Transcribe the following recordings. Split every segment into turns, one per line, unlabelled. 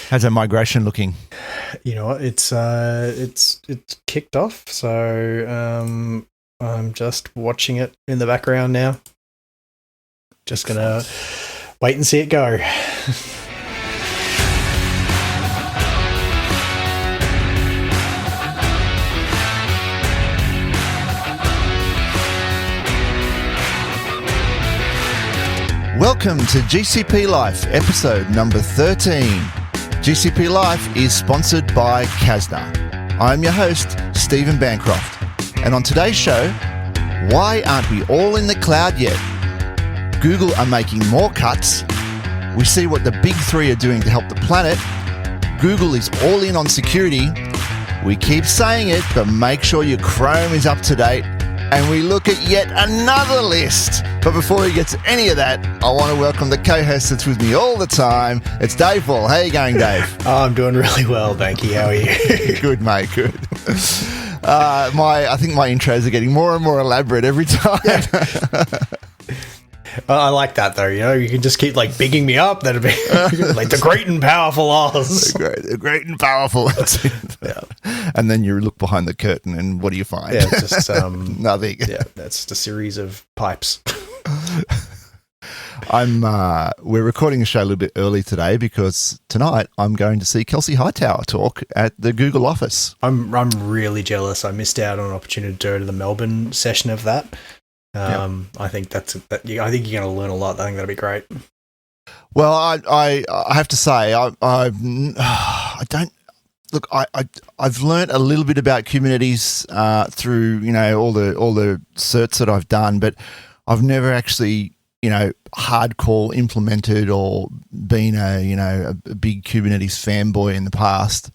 How's that migration looking?
You know what? It's kicked off. So I'm just watching it in the background now. Just gonna wait and see it go.
Welcome to GCP Life, episode number 13. GCP Life is sponsored by Kasna. I'm your host, Stephen Bancroft. And on today's show, why aren't we all in the cloud yet? Google are making more cuts. We see what the big three are doing to help the planet. Google is all in on security. We keep saying it, but make sure your Chrome is up to date. And we look at yet another list. But before we get to any of that, I want to welcome the co-host that's with me all the time. It's Dave Ball. How are you going, Dave?
Oh, I'm doing really well, thank you. How are you?
Good, mate, good. I think my intros are getting more and more elaborate every time.
I like that, though. You know, you can just keep, bigging me up. That'd be like the great and powerful Oz.
The great and powerful.
Yeah.
And then you look behind the curtain and what do you find?
Yeah, just
nothing.
Yeah, that's just a series of pipes.
We're recording a show a little bit early today because tonight I'm going to see Kelsey Hightower talk at the Google office.
I'm really jealous. I missed out on an opportunity to go to the Melbourne session of that. I think I think you're going to learn a lot. I think that'll be great.
Well, I have to say I don't. Look, I've learned a little bit about Kubernetes through all the certs that I've done, but I've never actually hardcore implemented or been a big Kubernetes fanboy in the past.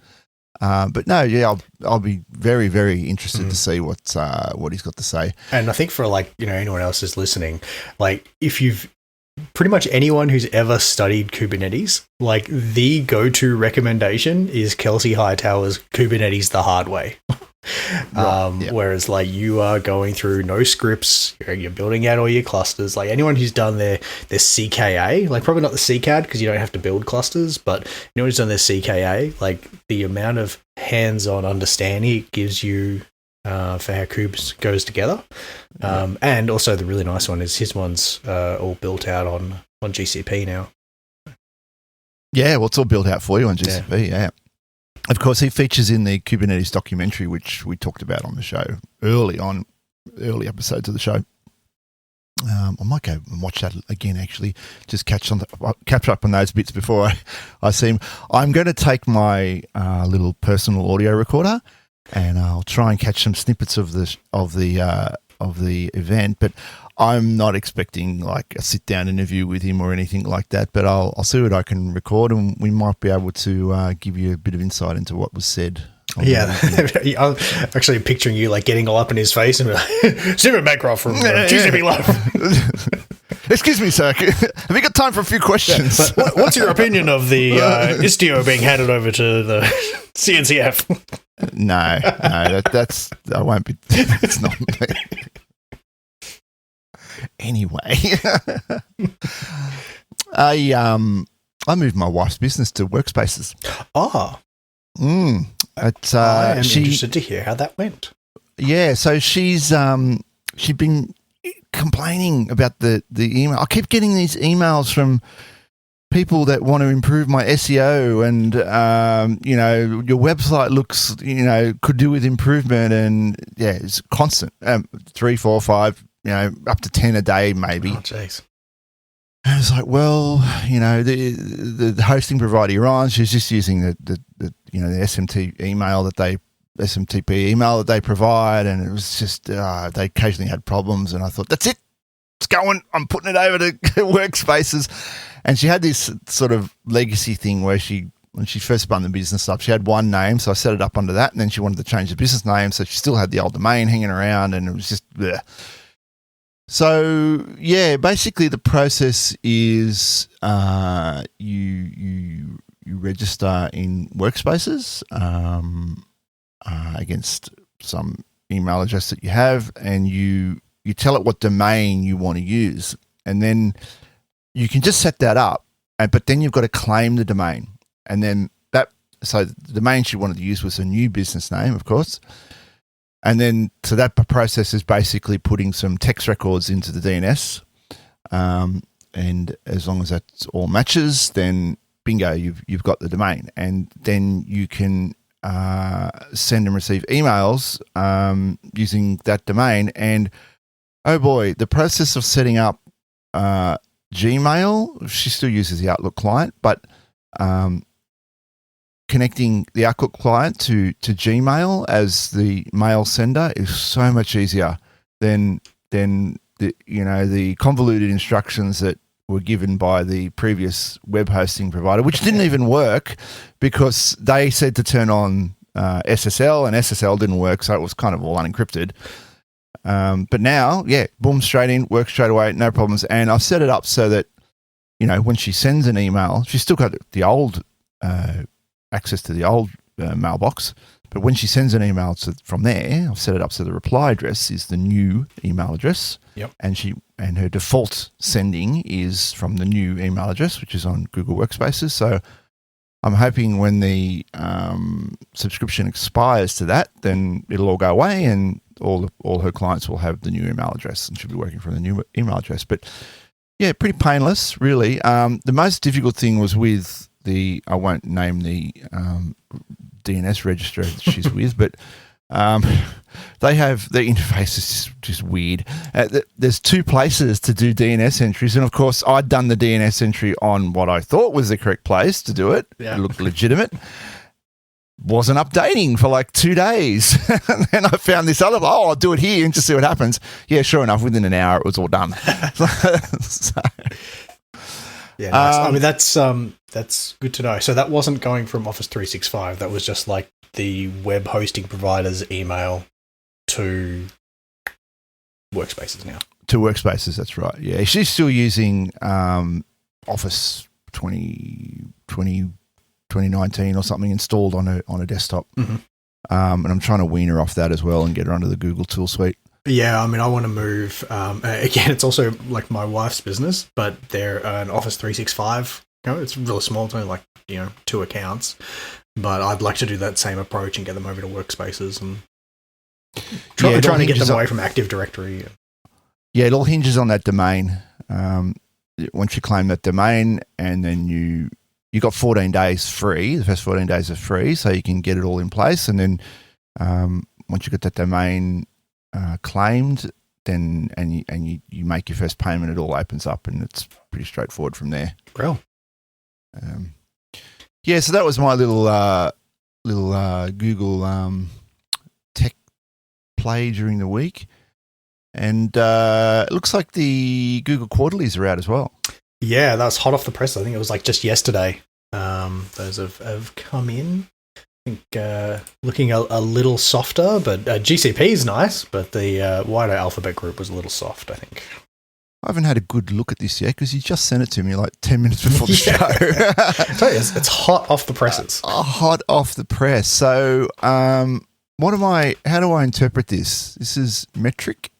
But no, yeah, I'll be very, very interested to see what he's got to say.
And I think for anyone else who's listening, if you've pretty much anyone who's ever studied Kubernetes, the go-to recommendation is Kelsey Hightower's Kubernetes the Hard Way. Right, yeah. Whereas you are going through no scripts, you're building out all your clusters. Anyone who's done their CKA, probably not the CCAD because you don't have to build clusters, but anyone who's done their CKA, the amount of hands-on understanding it gives you for how Kubes goes together. And also the really nice one is his one's all built out on GCP now.
Yeah, well, it's all built out for you on GCP, yeah. Of course, he features in the Kubernetes documentary, which we talked about on the show early episodes of the show. I might go and watch that again, actually, just catch up on those bits before I see him. I'm going to take my little personal audio recorder and I'll try and catch some snippets of the event, but I'm not expecting a sit-down interview with him or anything like that, but I'll see what I can record and we might be able to give you a bit of insight into what was said.
Yeah, I'm actually picturing you getting all up in his face and be like, Stephen Bancroft from GCP Live.
Excuse me, sir. Have you got time for a few questions?
Yeah, but what's your opinion of the Istio being handed over to the CNCF?
No, that's I won't be. It's not me. Anyway, I moved my wife's business to Workspaces.
Oh,
I'm
interested to hear how that went.
Yeah, so she'd been complaining about the email. I keep getting these emails from people that want to improve my SEO and, your website looks, could do with improvement. And yeah, it's constant, 3, 4, 5, up to 10 a day, maybe.
Oh, jeez.
And it's well, the hosting provider you're on, she's just using the SMTP email that they provide. And it was just, they occasionally had problems. And I thought, that's it. It's going. I'm putting it over to Workspaces. And she had this sort of legacy thing where when she first spun the business up, she had one name, so I set it up under that, and then she wanted to change the business name, so she still had the old domain hanging around, and it was just bleh. So, yeah, basically the process is you register in Workspaces against some email address that you have, and you tell it what domain you want to use, and then you can just set that up, but then you've got to claim the domain. And then So the domain she wanted to use was a new business name, of course. And then, so that process is basically putting some text records into the DNS. And as long as that all matches, then bingo, you've got the domain. And then you can send and receive emails using that domain. And oh boy, the process of setting up Gmail, she still uses the Outlook client, but connecting the Outlook client to Gmail as the mail sender is so much easier than the convoluted instructions that were given by the previous web hosting provider, which didn't even work because they said to turn on SSL, and SSL didn't work, so it was kind of all unencrypted. But now, boom, straight in, works straight away, no problems. And I've set it up so that, when she sends an email, she's still got the old access to the old mailbox. But when she sends an email from there, I've set it up so the reply address is the new email address.
Yep.
And her default sending is from the new email address, which is on Google Workspaces. So I'm hoping when the subscription expires to that, then it'll all go away and all her clients will have the new email address and should be working from the new email address. But yeah, pretty painless, really. The most difficult thing was with I won't name the DNS registrar that she's with, but they have, the interface is just weird. There's two places to do DNS entries, and of course I'd done the DNS entry on what I thought was the correct place to do it. Yeah. It looked legitimate. Wasn't updating for like 2 days. And then I found this other, I'll do it here and just see what happens. Yeah, sure enough, within an hour it was all done.
Yeah, nice. I mean, that's good to know. So that wasn't going from Office 365. That was just like the web hosting provider's email to Workspaces now. To
Workspaces, that's right. Yeah, she's still using Office 2019 or something installed on a desktop.
Mm-hmm.
And I'm trying to wean her off that as well and get her onto the Google Tool Suite.
Yeah, I mean, I want to move. Again, it's also like my wife's business, but they're an Office 365. It's really small, it's only like 2 accounts. But I'd like to do that same approach and get them over to Workspaces and trying to get them away from Active Directory.
Yeah, it all hinges on that domain. Once you claim that domain, and then you got 14 days free. The first 14 days are free, so you can get it all in place. And then once you get that domain claimed, then and you make your first payment, it all opens up, and it's pretty straightforward from there.
Real.
Yeah, so that was my little Google tech play during the week, and it looks like the Google quarterlies are out as well.
Yeah, that was hot off the press. I think it was like just yesterday. Those have come in. I think looking a little softer, but GCP is nice, but the wider Alphabet group was a little soft, I think.
I haven't had a good look at this yet because you just sent it to me like 10 minutes before the show.
It's hot off the presses.
Hot off the press. So how do I interpret this? This is metric,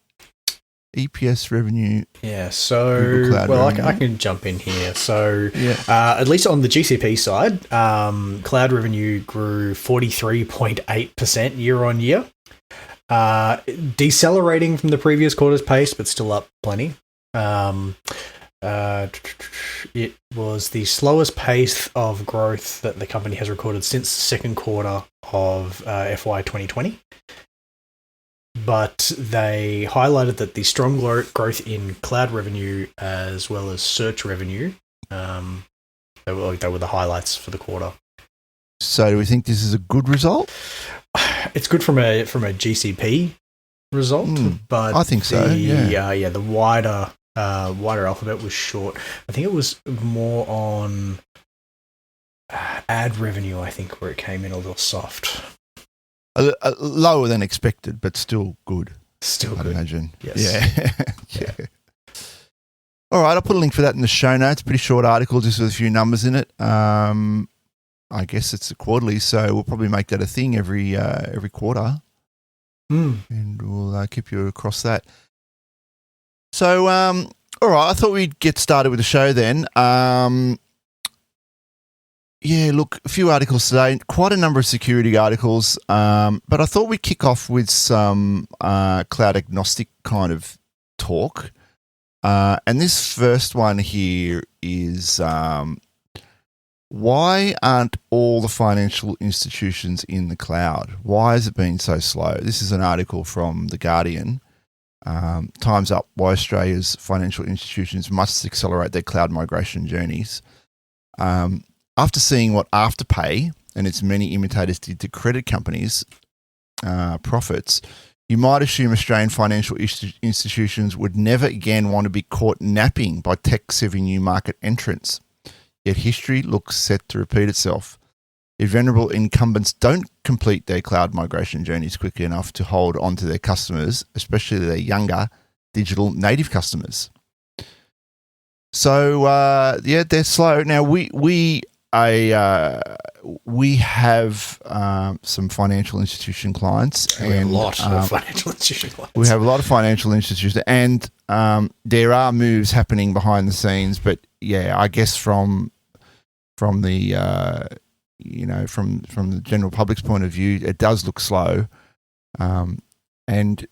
EPS revenue.
Yeah, so, I can jump in here. So at least on the GCP side, cloud revenue grew 43.8% year on year. Decelerating from the previous quarter's pace, but still up plenty. It was the slowest pace of growth that the company has recorded since the second quarter of FY 2020. But they highlighted that the strong growth in cloud revenue as well as search revenue, they were the highlights for the quarter.
So do we think this is a good result?
It's good from a GCP result, but
I think so.
The wider Alphabet was short. I think it was more on ad revenue, I think, where it came in a little soft.
Lower than expected, but still good. I'd imagine.
Yes.
Yeah. All right, I'll put a link for that in the show notes. Pretty short article, just with a few numbers in it. I guess it's a quarterly, so we'll probably make that a thing every quarter. And we'll keep you across that. So, all right, I thought we'd get started with the show then. yeah, look, a few articles today, quite a number of security articles, but I thought we'd kick off with some cloud agnostic kind of talk. And this first one here is why aren't all the financial institutions in the cloud? Why has it been so slow? This is an article from The Guardian. Time's up why Australia's financial institutions must accelerate their cloud migration journeys. After seeing what Afterpay and its many imitators did to credit companies' profits, you might assume Australian financial institutions would never again want to be caught napping by tech-savvy new market entrants. Yet history looks set to repeat itself. If venerable incumbents don't complete their cloud migration journeys quickly enough to hold on to their customers, especially their younger digital native customers. So, they're slow. Now, we have some financial institution clients.
We have a lot of financial institution clients.
We have a lot of financial institutions, and there are moves happening behind the scenes. But yeah, I guess from the from the general public's point of view, it does look slow, and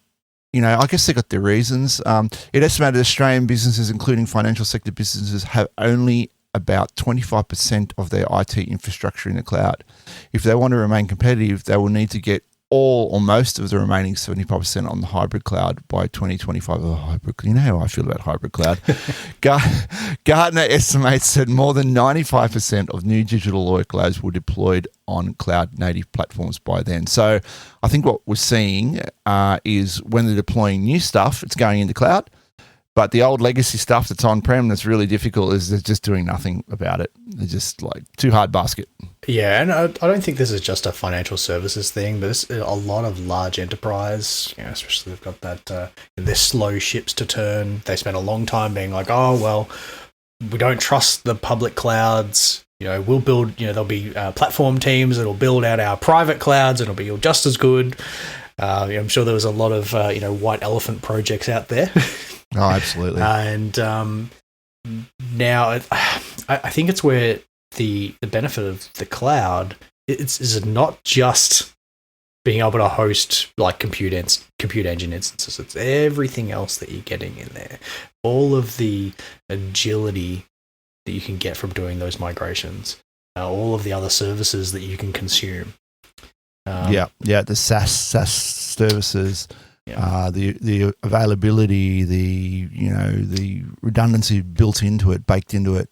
I guess they got their reasons. It estimated Australian businesses, including financial sector businesses, have only about 25% of their IT infrastructure in the cloud. If they want to remain competitive, they will need to get all or most of the remaining 75% on the hybrid cloud by 2025. Oh, hybrid, you know how I feel about hybrid cloud. Gartner estimates that more than 95% of new digital workloads were deployed on cloud-native platforms by then. So I think what we're seeing is when they're deploying new stuff, it's going into cloud. But the old legacy stuff that's on-prem that's really difficult is they're just doing nothing about it. They're just like too hard basket.
Yeah, and I don't think this is just a financial services thing, but it's a lot of large enterprise, especially they've got that, they're slow ships to turn. They spend a long time being like, oh, well, we don't trust the public clouds. We'll build, there'll be platform teams that'll build out our private clouds and it'll be just as good. I'm sure there was a lot of, white elephant projects out there.
Oh, absolutely.
And now I think it's where the benefit of the cloud is not just being able to host like compute engine instances. It's everything else that you're getting in there. All of the agility that you can get from doing those migrations. All of the other services that you can consume.
The SaaS services. Yeah. The availability, the redundancy built into it, baked into it.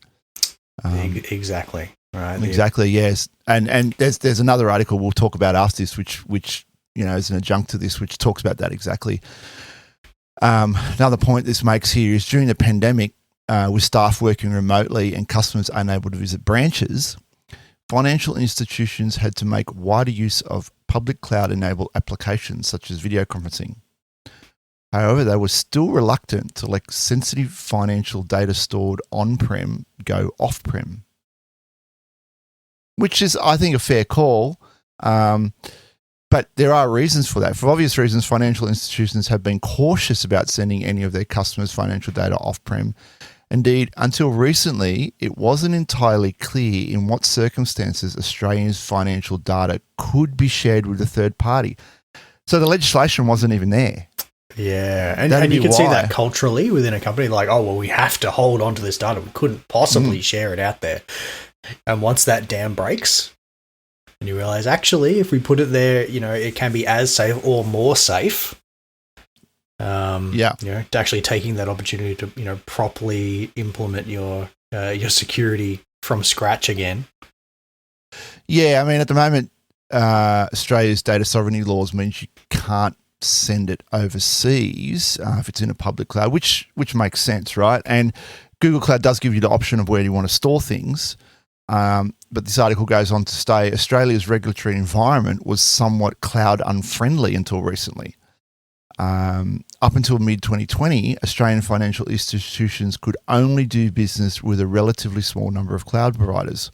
Exactly. Right.
Exactly. Yes. And there's another article we'll talk about after this, which is an adjunct to this, which talks about that exactly. Another point this makes here is during the pandemic, with staff working remotely and customers unable to visit branches, financial institutions had to make wider use of public cloud-enabled applications such as video conferencing. However, they were still reluctant to let sensitive financial data stored on-prem go off-prem, which is, I think, a fair call. But there are reasons for that. For obvious reasons, financial institutions have been cautious about sending any of their customers' financial data off-prem. Indeed, until recently, it wasn't entirely clear in what circumstances Australians' financial data could be shared with a third party. So the legislation wasn't even there.
Yeah, and you can see that culturally within a company, like, oh, well, we have to hold on to this data. We couldn't possibly share it out there. And once that dam breaks, and you realize, actually, if we put it there, it can be as safe or more safe. Actually taking that opportunity to properly implement your security from scratch again.
Yeah, I mean, at the moment, Australia's data sovereignty laws means you can't send it overseas if it's in a public cloud, which makes sense, right? And Google Cloud does give you the option of where you want to store things. But this article goes on to say Australia's regulatory environment was somewhat cloud unfriendly until recently. Up until mid-2020, Australian financial institutions could only do business with a relatively small number of cloud providers,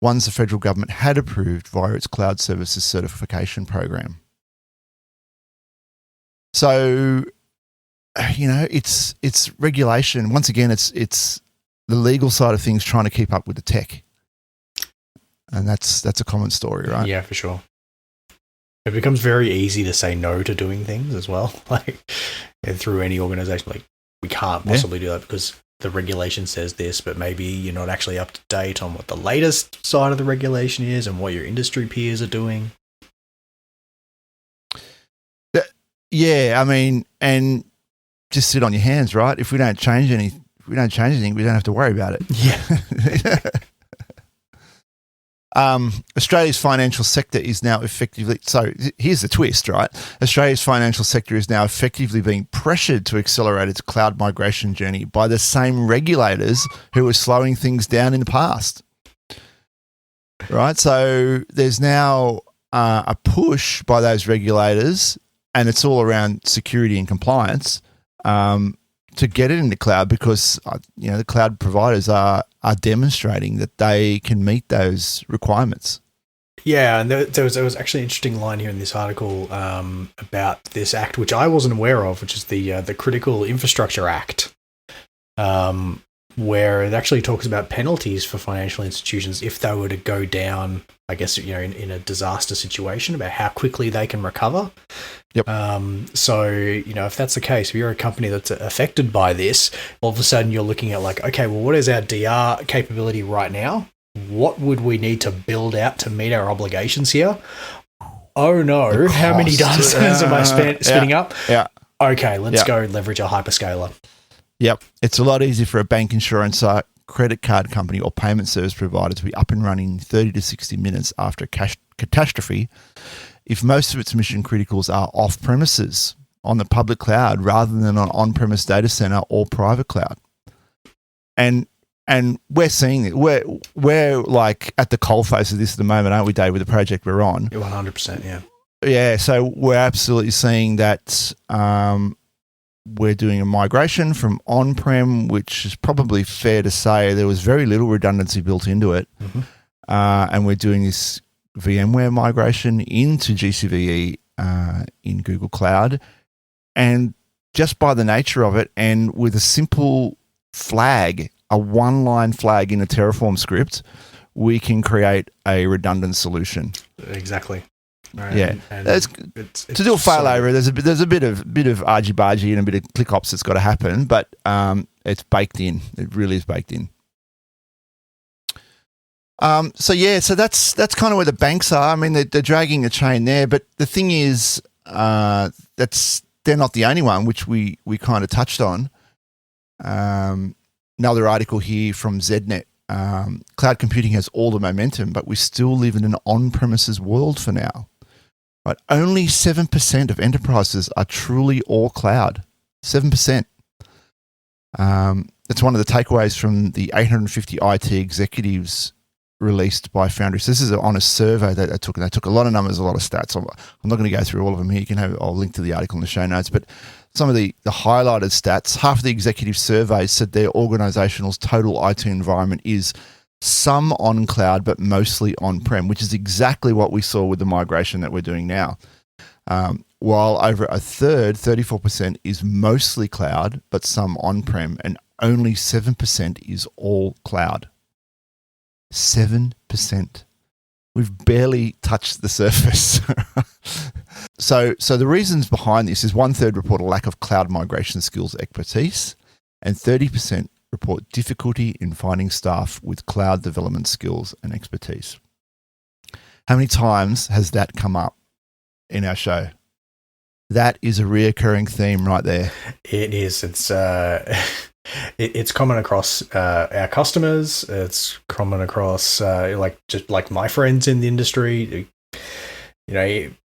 ones the federal government had approved via its cloud services certification program. So, it's regulation. Once again, it's the legal side of things trying to keep up with the tech. And that's a common story, right?
Yeah, for sure. It becomes very easy to say no to doing things as well. Like, and through any organization, like, we can't possibly do that because the regulation says this, but maybe you're not actually up to date on what the latest side of the regulation is and what your industry peers are doing.
Yeah, I mean, and just sit on your hands, right? If we don't change anything, we don't have to worry about it.
Yeah.
Australia's financial sector is now effectively, so here's the twist, right? Australia's financial sector is now effectively being pressured to accelerate its cloud migration journey by the same regulators who were slowing things down in the past. Right? So there's now a push by those regulators, and it's all around security and compliance, to get it in the cloud because the cloud providers are demonstrating that they can meet those requirements.
Yeah, and there was actually an interesting line here in this article about this act, which I wasn't aware of, which is the Critical Infrastructure Act, where it actually talks about penalties for financial institutions if they were to go down, I guess, in a disaster situation, about how quickly they can recover.
Yep.
So, if that's the case, if you're a company that's affected by this, all of a sudden you're looking at like, okay, well, what is our DR capability right now? What would we need to build out to meet our obligations here? Oh no, how many data centers am I spinning up?
Yeah.
Okay, let's go leverage a hyperscaler.
Yep. It's a lot easier for a bank, insurance, credit card company or payment service provider to be up and running 30 to 60 minutes after a catastrophe if most of its mission criticals are off premises on the public cloud rather than on on-premise data center or private cloud. And we're seeing it. We're like at the coalface of this at the moment, aren't we, Dave, with the project we're on?
100%, yeah.
Yeah, so we're absolutely seeing that we're doing a migration from on-prem, which is probably fair to say there was very little redundancy built into it.
Mm-hmm.
And we're doing this VMware migration into GCVE in Google Cloud. And just by the nature of it, and with a simple flag, a one-line flag in a Terraform script, we can create a redundant solution.
Exactly. Right.
Yeah,
and
it's to do a failover. There's a bit of argy-bargy and a bit of click ops that's got to happen, but it's baked in. It really is baked in. So that's kind of where the banks are. I mean, they're dragging the chain there, but the thing is, they're not the only one, which we kind of touched on. Another article here from ZNet. Cloud computing has all the momentum, but we still live in an on-premises world for now. Right? Only 7% of enterprises are truly all cloud. 7%. That's one of the takeaways from the 850 IT executives released by Foundry. So this is on a survey that they took. And they took a lot of numbers, a lot of stats. I'm not going to go through all of them here. I'll link to the article in the show notes. But some of the highlighted stats, half of the executive surveys said their organization's total IT environment is some on cloud, but mostly on-prem, which is exactly what we saw with the migration that we're doing now. While over a third, 34%, is mostly cloud, but some on-prem, and only 7% is all cloud. 7%. We've barely touched the surface. So the reasons behind this is 1/3 report a lack of cloud migration skills expertise, and 30% report difficulty in finding staff with cloud development skills and expertise. How many times has that come up in our show? That is a reoccurring theme right there.
It is. It's common across our customers. It's common across like my friends in the industry.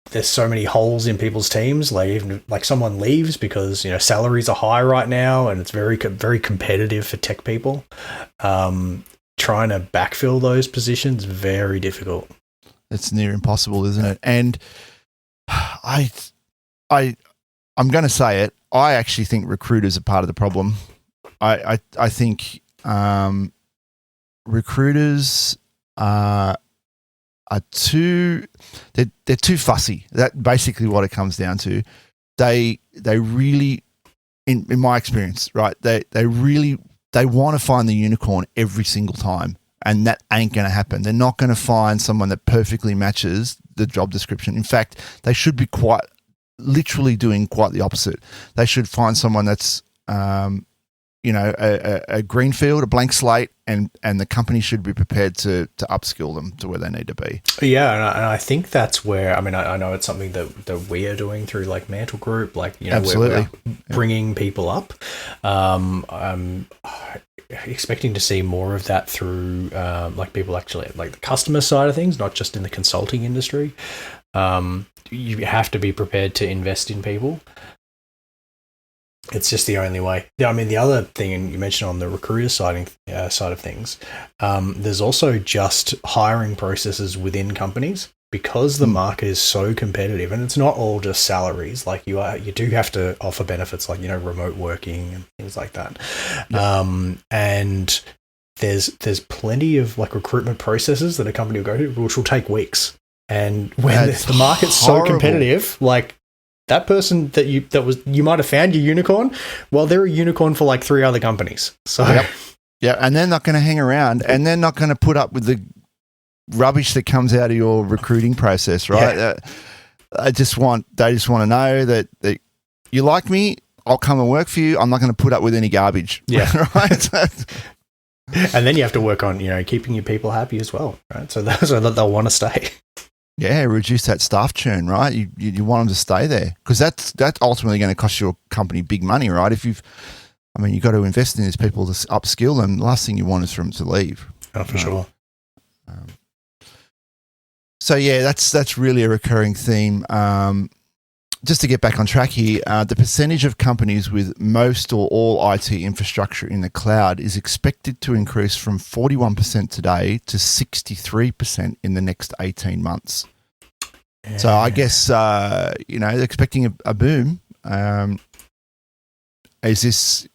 There's so many holes in people's teams. Like even like someone leaves because salaries are high right now, and it's very very competitive for tech people. Trying to backfill those positions very difficult.
It's near impossible, isn't it? And I'm going to say it. I actually think recruiters are part of the problem. I think recruiters are too fussy. That's basically what it comes down to. They really, in my experience, right? They want to find the unicorn every single time, And that ain't going to happen. They're not going to find someone that perfectly matches the job description. In fact, they should be quite literally doing quite the opposite. They should find someone that's, a greenfield, a blank slate, and the company should be prepared to upskill them to where they need to be.
Yeah, and I think that's where, I know it's something that we are doing through like Mantle Group, like,
Absolutely.
We're bringing people up. I'm expecting to see more of that through like people actually like the customer side of things, not just in the consulting industry. You have to be prepared to invest in people. It's just the only way. I mean, the other thing, and you mentioned on the recruiter side of things, there's also just hiring processes within companies, because the market is so competitive, and it's not all just salaries. Like you do have to offer benefits like, remote working and things like that. Yep. And there's plenty of like recruitment processes that a company will go to, which will take weeks. And when the market's horrible. So competitive, like that person that you might have found your unicorn, well, they're a unicorn for like 3 other companies. So
yeah, and they're not going to hang around, and they're not going to put up with the rubbish that comes out of your recruiting process, right? Yeah. They just want to know that you like me, I'll come and work for you. I'm not going to put up with any garbage.
Yeah.
Right.
And then you have to work on, keeping your people happy as well, right? So that they'll want to stay.
Yeah, reduce that staff churn, right? You want them to stay there, because that's ultimately going to cost your company big money, right? You've got to invest in these people to upskill them. The last thing you want is for them to leave.
Oh, for sure.
So yeah, that's really a recurring theme. Just to get back on track here, the percentage of companies with most or all IT infrastructure in the cloud is expected to increase from 41% today to 63% in the next 18 months. Yeah. So I guess, they're expecting a boom. Is this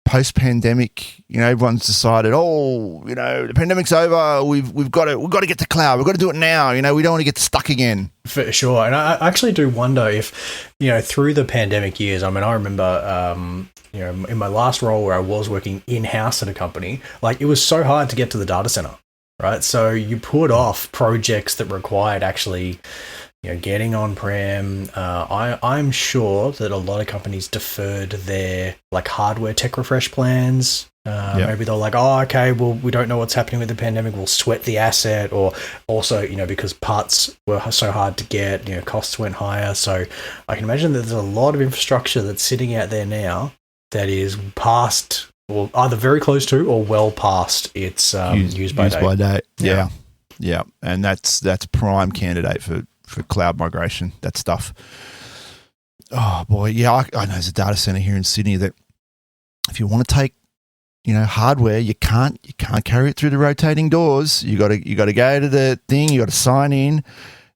post-pandemic? Everyone's decided, the pandemic's over. We've got to get to cloud. We've got to do it now. We don't want to get stuck again.
For sure. And I actually do wonder if, through the pandemic years, I remember, in my last role where I was working in-house at a company, like it was so hard to get to the data center, right? So you put off projects that required actually, getting on-prem. I'm sure that a lot of companies deferred their like hardware tech refresh plans. Maybe they're like, oh, okay, well, we don't know what's happening with the pandemic. We'll sweat the asset. Or also, because parts were so hard to get, costs went higher. So I can imagine that there's a lot of infrastructure that's sitting out there now that is past, or either very close to or well past its use by date.
Yeah. And that's prime candidate for cloud migration, that stuff. Oh boy, yeah, I know there's a data center here in Sydney that if you want to take, hardware, you can't carry it through the rotating doors. You got to go to the thing, you got to sign in,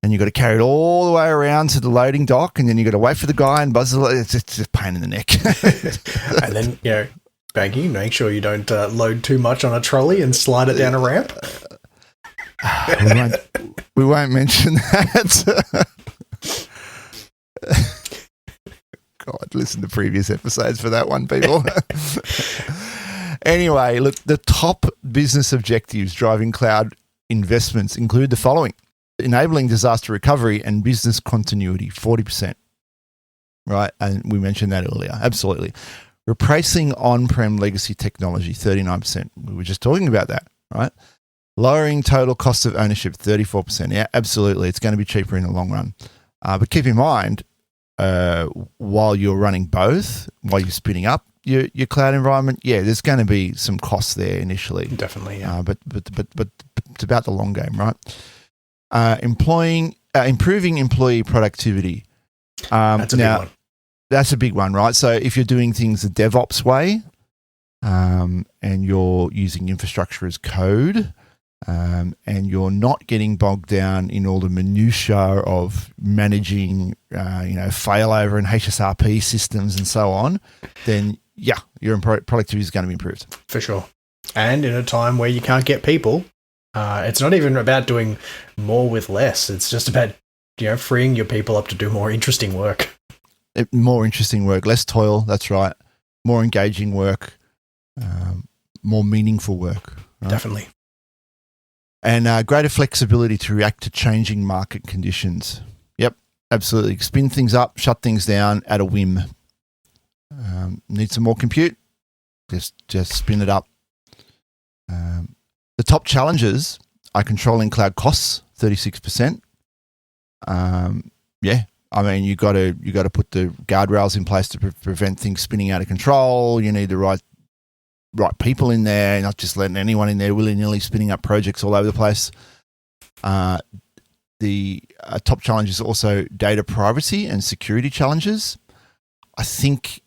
and you got to carry it all the way around to the loading dock, and then you got to wait for the guy and buzz. It's just a pain in the neck.
And then banking, make sure you don't load too much on a trolley and slide it down a ramp.
We won't mention that. God, listen to previous episodes for that one, people. Anyway, look, the top business objectives driving cloud investments include the following: enabling disaster recovery and business continuity, 40%. Right, and we mentioned that earlier. Absolutely. Replacing on-prem legacy technology, 39%. We were just talking about that, right? Lowering total cost of ownership, 34%. Yeah, absolutely. It's going to be cheaper in the long run. But keep in mind, while you're running both, while you're spinning up your cloud environment, there's going to be some costs there initially.
Definitely, yeah.
But it's about the long game, right? Improving employee productivity.
That's a big one.
That's a big one, right? So if you're doing things the DevOps way, and you're using infrastructure as code, and you're not getting bogged down in all the minutiae of managing, failover and HSRP systems and so on, then your productivity is going to be improved.
For sure. And in a time where you can't get people, it's not even about doing more with less. It's just about, freeing your people up to do more interesting work.
More interesting work, less toil. That's right. More engaging work, more meaningful work. Right?
Definitely.
And greater flexibility to react to changing market conditions. Yep, absolutely. Spin things up, shut things down at a whim. Need some more compute? Just spin it up. The top challenges are controlling cloud costs, 36%. Yeah, I mean, you got to put the guardrails in place to prevent things spinning out of control. You need the right people in there, not just letting anyone in there willy-nilly spinning up projects all over the place. The top challenge is also data privacy and security challenges. I think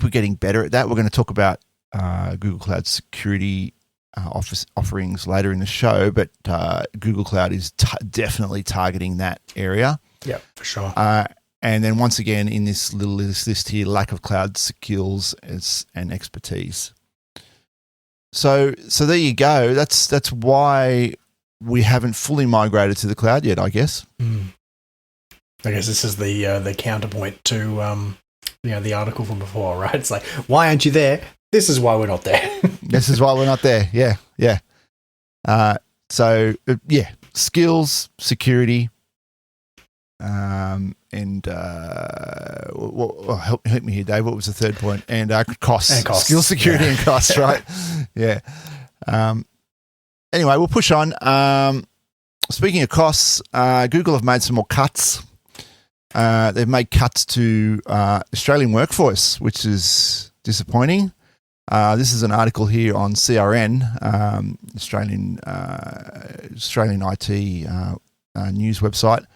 we're getting better at that. We're going to talk about Google Cloud security offerings later in the show, but Google Cloud is definitely targeting that area.
Yeah, for sure.
And then once again, in this little list here, lack of cloud skills and expertise. So there you go. That's why we haven't fully migrated to the cloud yet, I guess.
I guess this is the counterpoint to the article from before, right? It's like, why aren't you there? This is why we're not there.
This is why we're not there. Yeah. Skills, security, help me here, Dave. What was the third point? And costs.
And costs.
Skill, security, and costs, right? Yeah. Anyway, we'll push on. Speaking of costs, Google have made some more cuts. They've made cuts to Australian workforce, which is disappointing. This is an article here on CRN, Australian IT news website.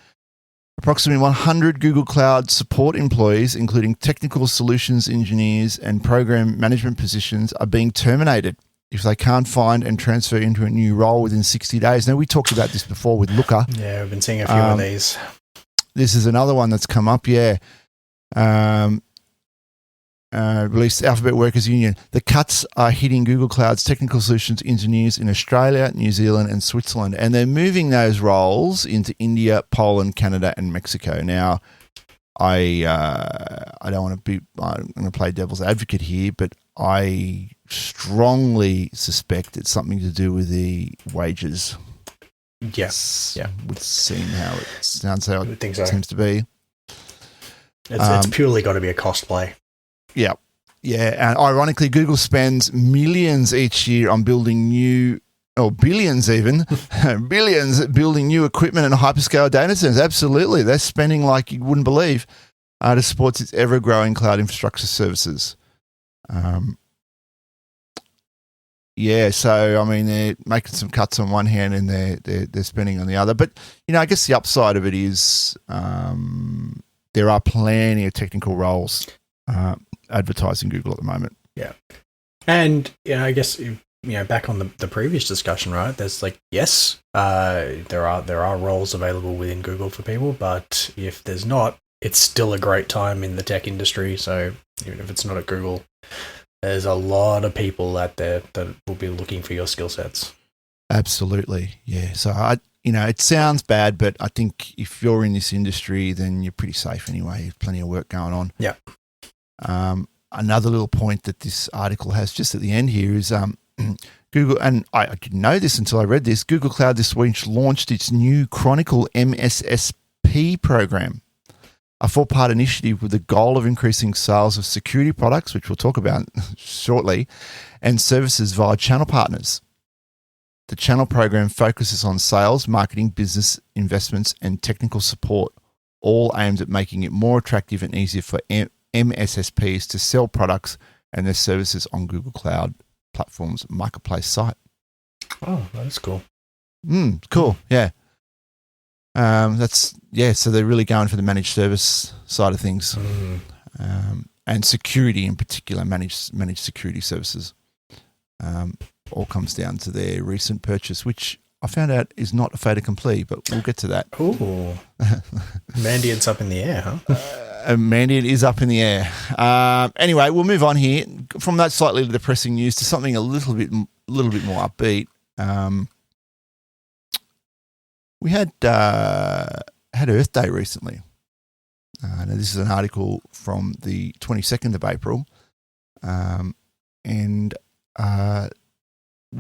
Approximately 100 Google Cloud support employees, including technical solutions engineers and program management positions, are being terminated if they can't find and transfer into a new role within 60 days. Now, we talked about this before with Looker.
Yeah, we've been seeing a few of these.
This is another one that's come up, yeah. Released Alphabet Workers Union. The cuts are hitting Google Cloud's technical solutions engineers in Australia, New Zealand, and Switzerland, and they're moving those roles into India, Poland, Canada, and Mexico. Now, I don't want to be. I'm going to play devil's advocate here, but I strongly suspect it's something to do with the wages.
Yes, yeah,
would seem how it sounds. How it
seems
to be.
It's purely got to be a cost play.
Yeah. And ironically, Google spends millions each year on building billions even, billions building new equipment and hyperscale data centers. Absolutely. They're spending like you wouldn't believe to support its ever-growing cloud infrastructure services. So, I mean, they're making some cuts on one hand and they're spending on the other. But, I guess the upside of it is there are plenty of technical roles advertising Google at the moment.
Yeah. And I guess back on the previous discussion, right? There's there are roles available within Google for people, but if there's not, it's still a great time in the tech industry. So even if it's not at Google, there's a lot of people out there that will be looking for your skill sets. Absolutely.
Yeah. So it sounds bad, but I think if you're in this industry, then you're pretty safe anyway. Plenty of work going on.
Yeah.
Another little point that this article has just at the end here is Google, and I didn't know this until I read this, Google Cloud this week launched its new Chronicle MSSP program, a 4-part initiative with the goal of increasing sales of security products, which we'll talk about shortly, and services via channel partners. The channel program focuses on sales, marketing, business investments, and technical support, all aimed at making it more attractive and easier for MSSPs to sell products and their services on Google Cloud Platform's marketplace site.
Oh, that's cool.
Cool, yeah. So they're really going for the managed service side of things, and security in particular, managed security services. All comes down to their recent purchase, which I found out is not a fait accompli, but we'll get to that.
Ooh, Mandiant's up in the air, huh?
Mandiant is up in the air. Anyway, we'll move on here from that slightly depressing news to something a little bit more upbeat. We had Earth Day recently. Now this is an article from the 22nd of April, and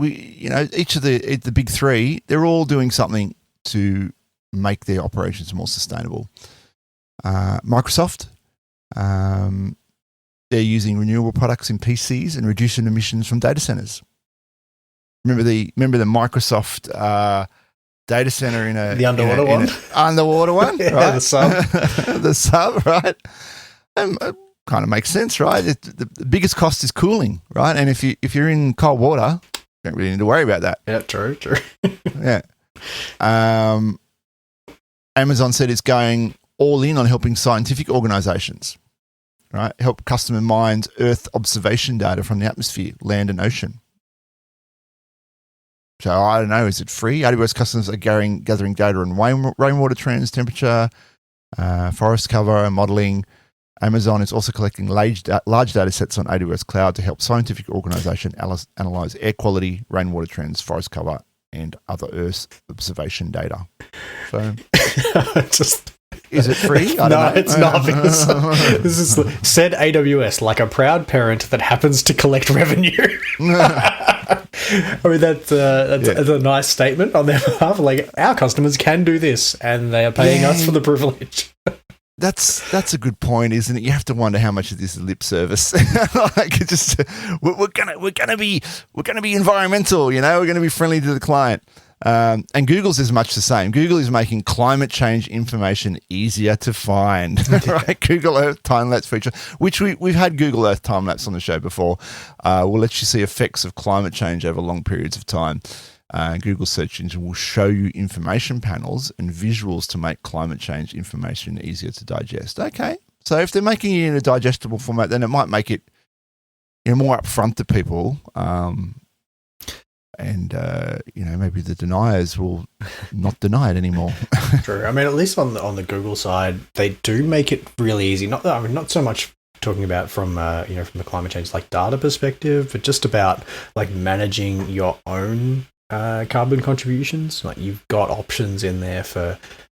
each of the big three, they're all doing something to make their operations more sustainable. Microsoft, they're using renewable products in PCs and reducing emissions from data centers. Remember the Microsoft data center in
the underwater one?
Underwater one,
yeah,
right?
The sub.
The sub, right? Kind of makes sense, right? The biggest cost is cooling, right? And if you're in cold water, you don't really need to worry about that.
Yeah, true.
Yeah. Amazon said it's going all in on helping scientific organizations, right? Help customer mine Earth observation data from the atmosphere, land and ocean. So I don't know, is it free? AWS customers are gathering data on rainwater trends, temperature, forest cover, and modeling. Amazon is also collecting large data sets on AWS Cloud to help scientific organizations analyze air quality, rainwater trends, forest cover, and other Earth observation data. So, is it free? I don't know.
It's not. This is said AWS like a proud parent that happens to collect revenue. I mean, that's a nice statement on their behalf. Like, our customers can do this, and they are paying us for the privilege.
That's a good point, isn't it? You have to wonder how much of this is lip service. Like, it's just we're gonna be environmental, we're gonna be friendly to the client. And Google's is much the same. Google is making climate change information easier to find. Right? Google Earth time-lapse feature, which we've had Google Earth time-lapse on the show before, will let you see effects of climate change over long periods of time. Google search engine will show you information panels and visuals to make climate change information easier to digest. Okay, so if they're making it in a digestible format, then it might make it more upfront to people. And maybe the deniers will not deny it anymore.
True. I mean, at least on the Google side, they do make it really easy. Not so much talking about from from the climate change like data perspective, but just about like managing your own carbon contributions. Like, you've got options in there for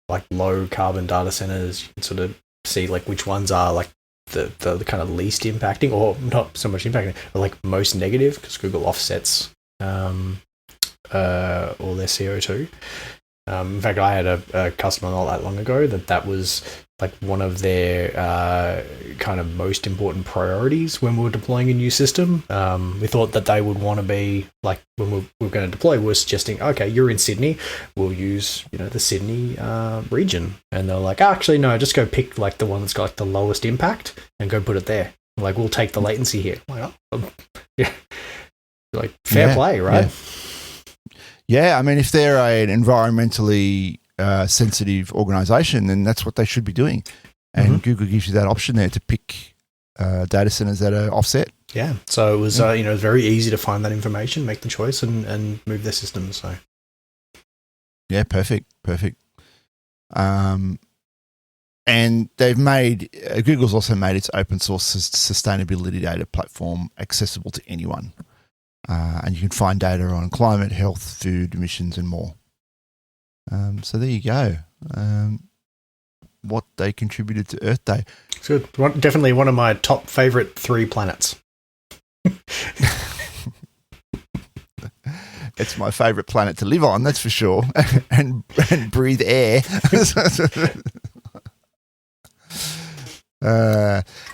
like low carbon data centers. You can sort of see like which ones are like the kind of least impacting, or not so much impacting, but like most negative, because Google offsets all their CO2. In fact, I had a customer not that long ago that was like one of their kind of most important priorities when we were deploying a new system. We thought that they would want to be like, when we were going to deploy, we were suggesting, okay, you're in Sydney, we'll use the Sydney region, and they're like, actually no, just go pick like the one that's got like the lowest impact and go put it there. Like, we'll take the latency here. Like, oh, yeah. Like, fair play, right?
Yeah, I mean, if they're an environmentally sensitive organisation, then that's what they should be doing. And Google gives you that option there to pick data centers that are offset.
Yeah, so it was very easy to find that information, make the choice, and move their systems. So,
yeah, perfect. And Google's also made its open source sustainability data platform accessible to anyone. And you can find data on climate, health, food, emissions, and more. So there you go. What they contributed to Earth Day.
It's good. Definitely one of my top favourite 3 planets.
It's my favourite planet to live on, that's for sure, and breathe air.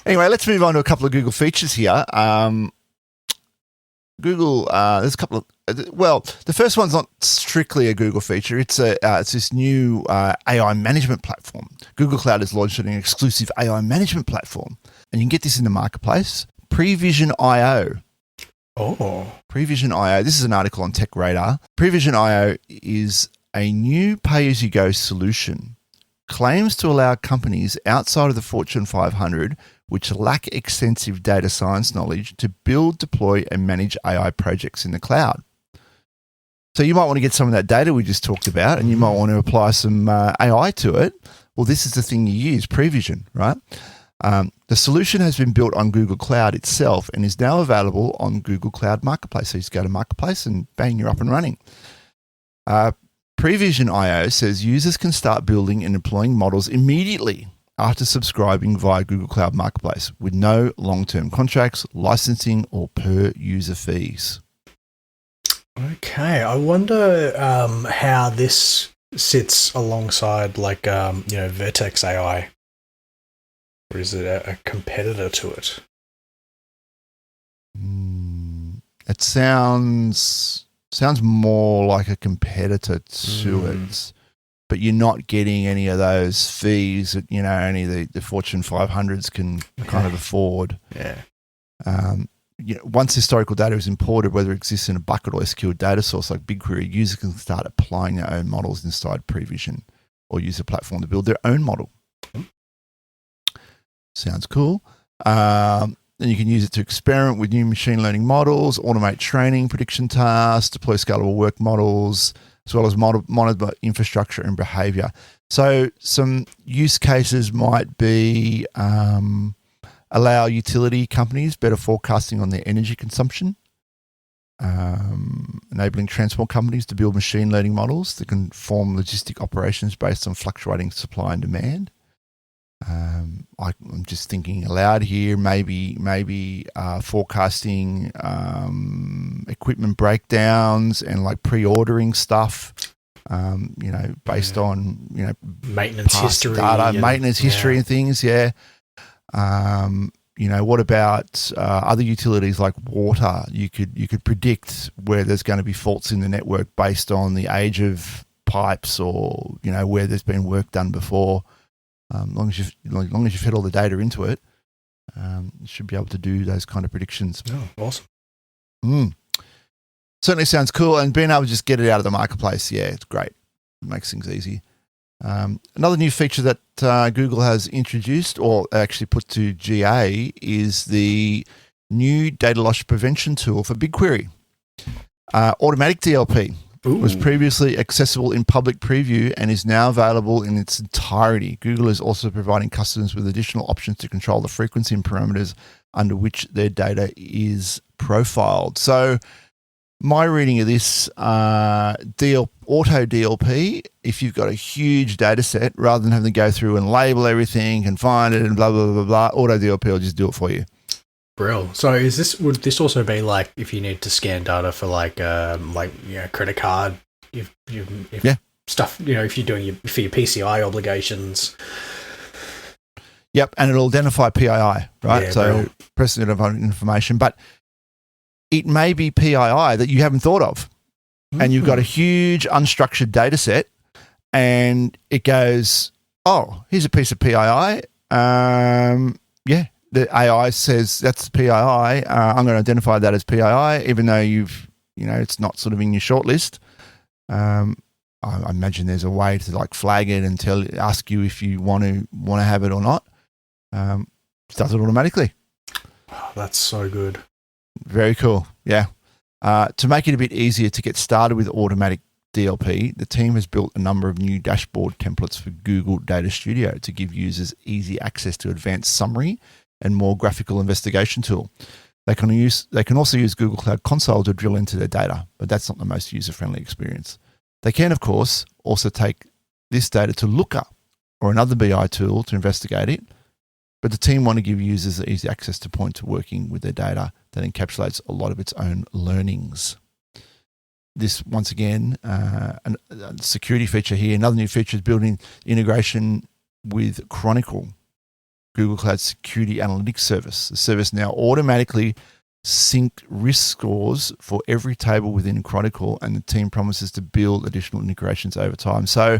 Anyway, let's move on to a couple of Google features here. Google, there's a couple of, the first one's not strictly a Google feature. It's this new AI management platform. Google Cloud has launched an exclusive AI management platform, and you can get this in the marketplace. Prevision IO.
Oh.
Prevision IO. This is an article on Tech Radar. Prevision IO is a new pay-as-you-go solution. Claims to allow companies outside of the Fortune 500 which lack extensive data science knowledge to build, deploy, and manage AI projects in the cloud. So you might want to get some of that data we just talked about, and you might want to apply some AI to it. Well, this is the thing you use, Prevision, right? The solution has been built on Google Cloud itself and is now available on Google Cloud Marketplace. So you just go to Marketplace and bang, you're up and running. Prevision IO says users can start building and deploying models immediately after subscribing via Google Cloud Marketplace with no long-term contracts, licensing, or per-user fees.
Okay, I wonder how this sits alongside Vertex AI, or is it a competitor to it?
It sounds more like a competitor to it, but you're not getting any of those fees that only the Fortune 500s can kind of afford.
Yeah.
Once historical data is imported, whether it exists in a bucket or a secure data source like BigQuery, users can start applying their own models inside Prevision or use a platform to build their own model. Sounds cool. Then you can use it to experiment with new machine learning models, automate training, prediction tasks, deploy scalable work models, as well as monitor infrastructure and behavior. So some use cases might be allow utility companies better forecasting on their energy consumption, enabling transport companies to build machine learning models that can form logistic operations based on fluctuating supply and demand. I'm just thinking aloud here, maybe forecasting equipment breakdowns and like pre-ordering stuff, based on,
maintenance history
data, maintenance history and things. Yeah. What about other utilities like water? You could predict where there's going to be faults in the network based on the age of pipes or, where there's been work done before. As long as you've fed all the data into it, you should be able to do those kind of predictions.
Oh, awesome.
Certainly sounds cool. And being able to just get it out of the marketplace, yeah, it's great. It makes things easy. Another new feature that Google has introduced or actually put to GA is the new data loss prevention tool for BigQuery. Automatic DLP. Was previously accessible in public preview and is now available in its entirety. Google is also providing customers with additional options to control the frequency and parameters under which their data is profiled. So my reading of this, auto DLP, if you've got a huge data set, rather than having to go through and label everything and find it and blah, blah, blah, blah, auto DLP will just do it for you.
Brill. So would this also be like if you need to scan data for credit card, if stuff, if you're doing for your PCI obligations?
Yep, and it'll identify PII, right?
Yeah,
so personally identified information, but it may be PII that you haven't thought of, and you've got a huge unstructured data set, and it goes, oh, here's a piece of PII. The AI says that's PII. I'm going to identify that as PII, even though it's not sort of in your shortlist. I imagine there's a way to like flag it and ask you if you want to have it or not. It does it automatically.
Oh, that's so good.
Very cool. Yeah. To make it a bit easier to get started with automatic DLP, the team has built a number of new dashboard templates for Google Data Studio to give users easy access to advanced summary and more graphical investigation tool. They can also use Google Cloud Console to drill into their data, but that's not the most user-friendly experience. They can, of course, also take this data to Looker or another BI tool to investigate it, but the team want to give users easy access to point to working with their data that encapsulates a lot of its own learnings. This, once again, a security feature here. Another new feature is building integration with Chronicle, Google Cloud Security Analytics Service. The service now automatically sync risk scores for every table within Chronicle, and the team promises to build additional integrations over time. So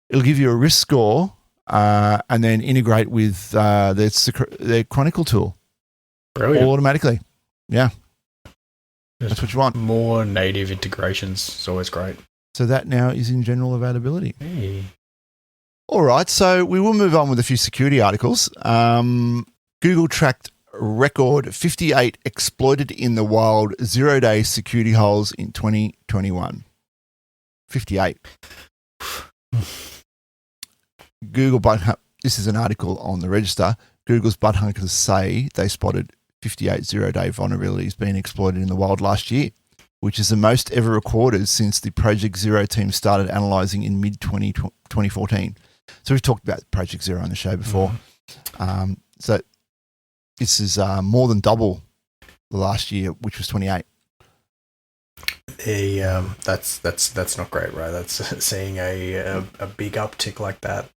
it'll give you a risk score and then integrate with their Chronicle tool.
Brilliant.
Automatically. Yeah. That's what you want.
More native integrations is always great.
So that now is in general availability.
Hey.
All right, so we will move on with a few security articles. Google tracked record 58 exploited in the wild 0-day security holes in 2021. 58. Google this is an article on the Register. Google's bug hunters say they spotted 58 0-day vulnerabilities being exploited in the wild last year, which is the most ever recorded since the Project Zero team started analysing in mid-2014. So we've talked about Project Zero on the show before. So this is more than double the last year, which was 28.
That's not great, right? That's seeing a big uptick like that.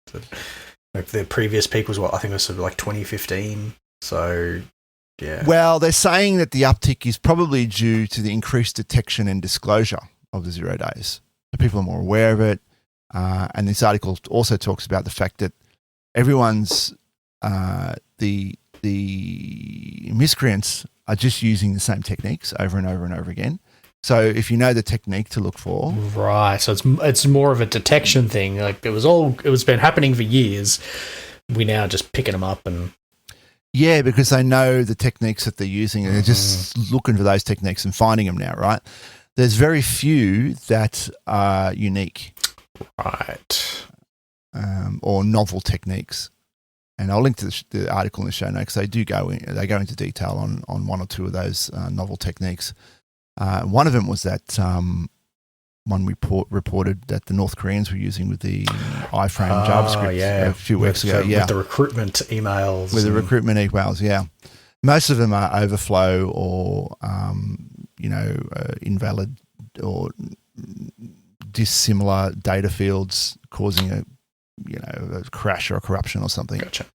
Like the previous peak was what I think it was sort of like 2015. So yeah.
Well, they're saying that the uptick is probably due to the increased detection and disclosure of the 0 days. So people are more aware of it. And this article also talks about the fact that everyone's the miscreants are just using the same techniques over and over and over again. So if you know the technique to look for,
right? So it's more of a detection thing. Like it was been happening for years. We now just picking them up and
yeah, because they know the techniques that they're using and they're just looking for those techniques and finding them now. Right? There's very few that are unique,
right,
or novel techniques. And I'll link to the article in the show notes. They go into detail on one or two of those novel techniques. One of them was that one reported that the North Koreans were using with the iframe JavaScript a few weeks ago.
With the recruitment emails.
With the recruitment emails, yeah. Most of them are overflow or, invalid or dissimilar data fields causing a crash or a corruption or something.
Gotcha.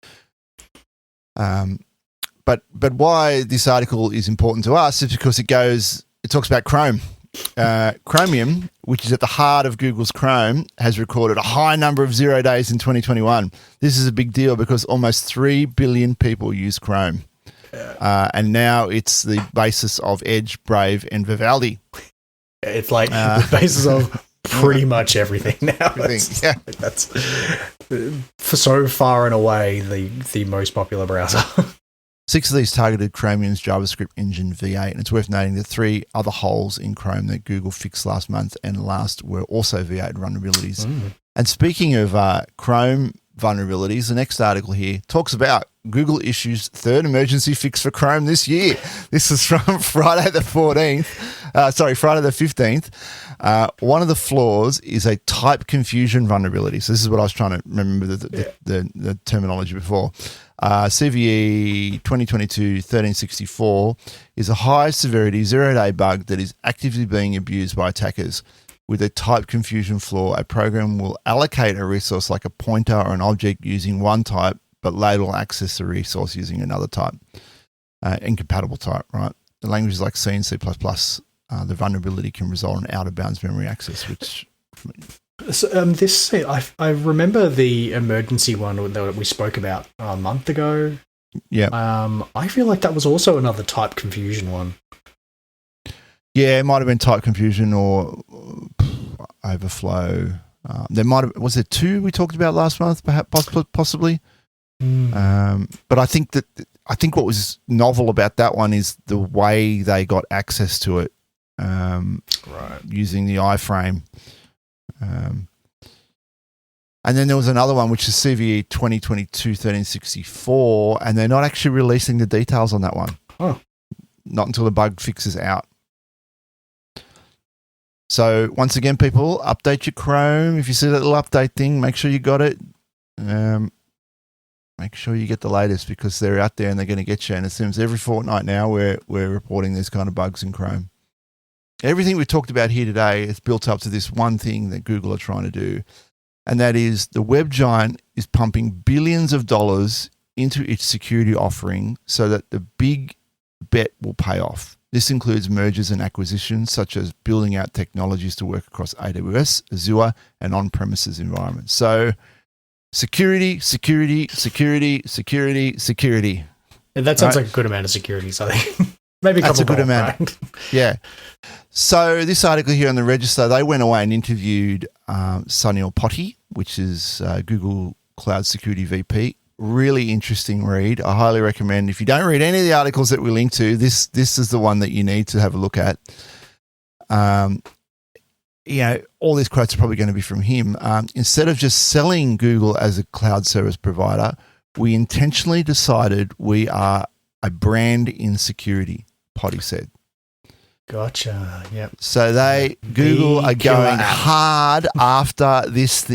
But why this article is important to us is because it talks about Chrome. Chromium, which is at the heart of Google's Chrome, has recorded a high number of 0 days in 2021. This is a big deal because almost 3 billion people use Chrome. And now it's the basis of Edge, Brave, and Vivaldi.
It's like the basis of pretty much everything now. That's for so far and away the most popular browser.
6 of these targeted Chromium's JavaScript engine V8, and it's worth noting that 3 other holes in Chrome that Google fixed last month and last were also V8 vulnerabilities. And speaking of Chrome vulnerabilities, the next article here talks about Google issues third emergency fix for Chrome this year. This is from Friday the 15th. One of the flaws is a type confusion vulnerability. So this is what I was trying to remember the terminology before. CVE 2022-1364 is a high severity 0-day bug that is actively being abused by attackers. With a type confusion flaw, a program will allocate a resource like a pointer or an object using one type, but later will access the resource using another type, incompatible type, right? The languages like C and C++, the vulnerability can result in out-of-bounds memory access, which...
So, I remember the emergency one that we spoke about a month ago.
Yeah.
I feel like that was also another type confusion one.
Yeah, it might have been type confusion or overflow. Was there 2 we talked about last month, perhaps, possibly? But I think what was novel about that one is the way they got access to it, using the iframe. And then there was another one, which is CVE 2022-1364, and they're not actually releasing the details on that one.
Oh.
Not until the bug fix is out. So once again, people, update your Chrome. If you see that little update thing, make sure you got it. Make sure you get the latest because they're out there and they're going to get you. And it seems every fortnight now we're reporting these kind of bugs in Chrome. Everything we talked about here today is built up to this one thing that Google are trying to do, and that is the web giant is pumping billions of dollars into its security offering so that the big bet will pay off. This includes mergers and acquisitions, such as building out technologies to work across AWS, Azure, and on-premises environments. So security.
And that sounds like a good amount of security, so I think maybe a couple. That's a good amount. Right?
Yeah. So this article here on the Register, they went away and interviewed Sunil Potty, which is Google Cloud Security VP. Really interesting read. I highly recommend. If you don't read any of the articles that we link to, this is the one that you need to have a look at. All these quotes are probably going to be from him. Instead of just selling Google as a cloud service provider, we intentionally decided we are a brand in security, Potty said.
Gotcha. Yep.
So Google are going hard after this,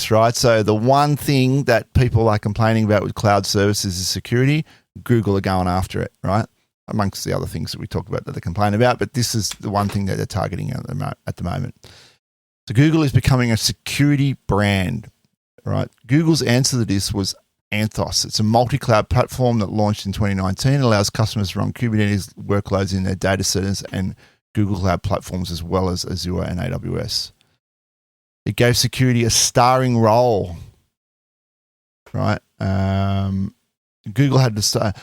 right? So the one thing that people are complaining about with cloud services is security. Google are going after it, right? amongst the other things that we talk about that they complain about. But this is the one thing that they're targeting at the moment. So Google is becoming a security brand, right? Google's answer to this was Anthos. It's a multi-cloud platform that launched in 2019. It allows customers to run Kubernetes workloads in their data centers and Google Cloud platforms as well as Azure and AWS. It gave security a starring role, right? Google had to start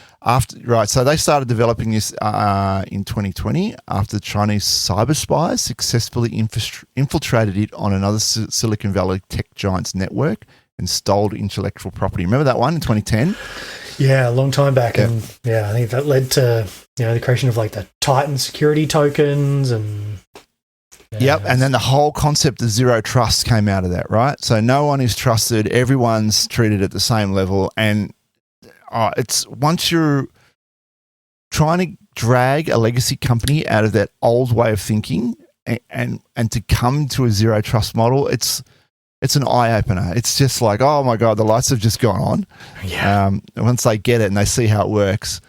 so they started developing this in 2020 after the Chinese cyber spies successfully infiltrated it on another Silicon Valley tech giant's network and stole intellectual property. Remember that one in 2010?
Yeah, a long time back. Yeah. And I think that led to, the creation of like the Titan security tokens and...
Yep, and then the whole concept of zero trust came out of that, right? So no one is trusted, everyone's treated at the same level, and it's once you're trying to drag a legacy company out of that old way of thinking and to come to a zero trust model, it's an eye-opener. It's just like, oh my God, the lights have just gone on.
Yeah.
Once they get it and they see how it works.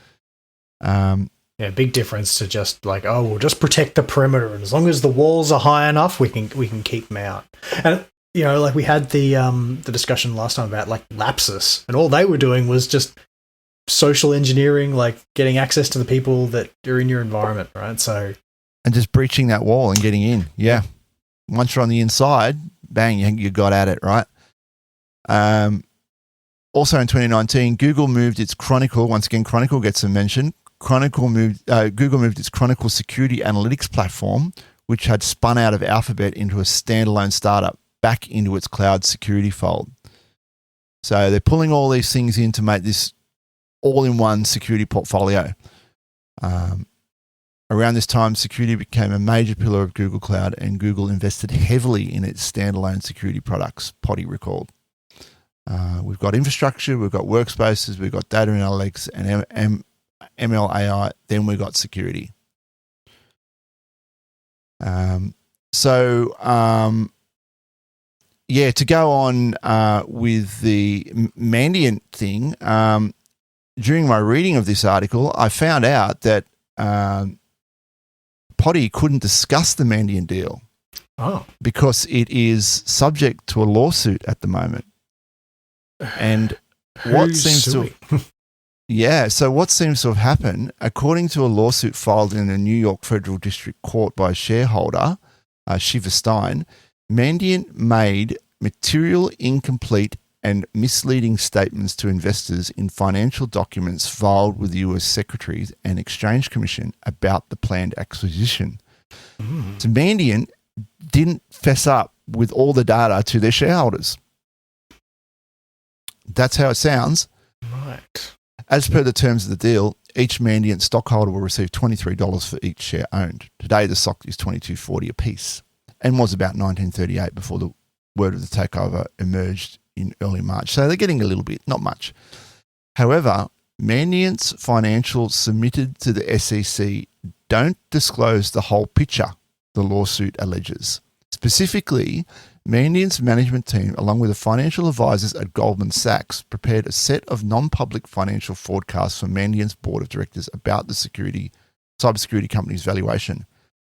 Big difference to just like, we'll just protect the perimeter, and as long as the walls are high enough, we can keep them out. And like we had the discussion last time about like Lapsus, and all they were doing was just social engineering, like getting access to the people that are in your environment, right? So,
and just breaching that wall and getting in. Yeah. Once you're on the inside, bang, you got at it, right? Also in 2019, Google moved its Chronicle. Once again, Chronicle gets a mention. Google moved its Chronicle security analytics platform, which had spun out of Alphabet, into a standalone startup back into its cloud security fold. So they're pulling all these things in to make this all-in-one security portfolio. Around this time, security became a major pillar of Google Cloud, and Google invested heavily in its standalone security products, Potty recalled. We've got infrastructure, we've got workspaces, we've got data analytics and ML AI, then we've got security. To go on with the Mandiant thing, during my reading of this article, I found out that Potty couldn't discuss the Mandiant deal because it is subject to a lawsuit at the moment. And what seems to have happened, according to a lawsuit filed in the New York Federal District Court by a shareholder, Shiva Stein, Mandiant made material incomplete and misleading statements to investors in financial documents filed with the US Securities and Exchange Commission about the planned acquisition. So Mandiant didn't fess up with all the data to their shareholders. That's how it sounds.
Right.
As per the terms of the deal, each Mandiant stockholder will receive $23 for each share owned. Today, the stock is $22.40 a piece and was about $19.38 before the word of the takeover emerged in early March. So they're getting a little bit, not much. However, Mandiant's financials submitted to the SEC don't disclose the whole picture, the lawsuit alleges. Specifically, Mandiant's management team, along with the financial advisors at Goldman Sachs, prepared a set of non-public financial forecasts for Mandiant's board of directors about the cybersecurity company's valuation,